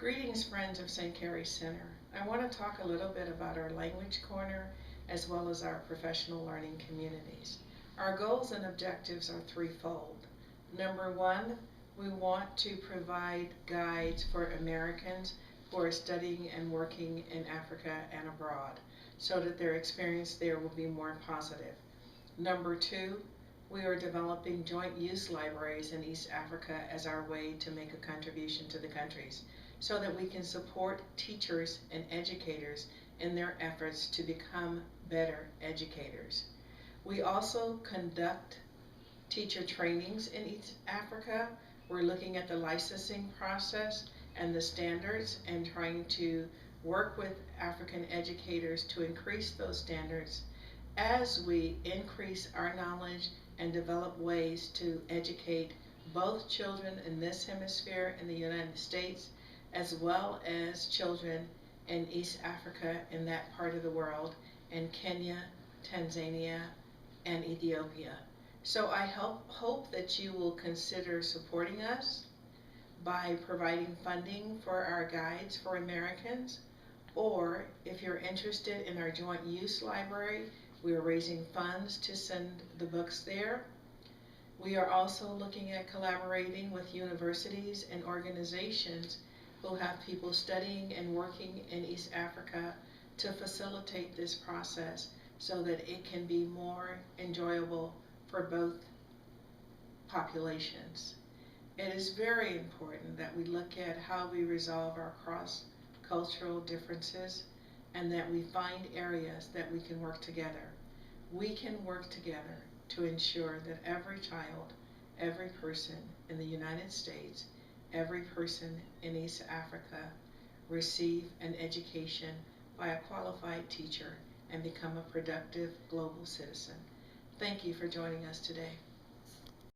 Greetings, friends of St. Carrie Center. I want to talk a little bit about our Language Corner as well as our professional learning communities. Our goals and objectives are threefold. Number one, we want to provide guides for Americans who are studying and working in Africa and abroad so that their experience there will be more positive. Number two, we are developing joint use libraries in East Africa as our way to make a contribution to the countries so that we can support teachers and educators in their efforts to become better educators. We also conduct teacher trainings in East Africa. We're looking at the licensing process and the standards and trying to work with African educators to increase those standards as we increase our knowledge and develop ways to educate both children in this hemisphere in the United States as well as children in East Africa in that part of the world, in Kenya, Tanzania, and Ethiopia. So I hope that you will consider supporting us by providing funding for our guides for Americans, or if you're interested in our joint use library, we are raising funds to send the books there. We are also looking at collaborating with universities and organizations who have people studying and working in East Africa to facilitate this process so that it can be more enjoyable for both populations. It is very important that we look at how we resolve our cross-cultural differences and that we find areas that we can work together. We can work together to ensure that every child, every person in the United States, every person in East Africa receive an education by a qualified teacher and become a productive global citizen. Thank you for joining us today.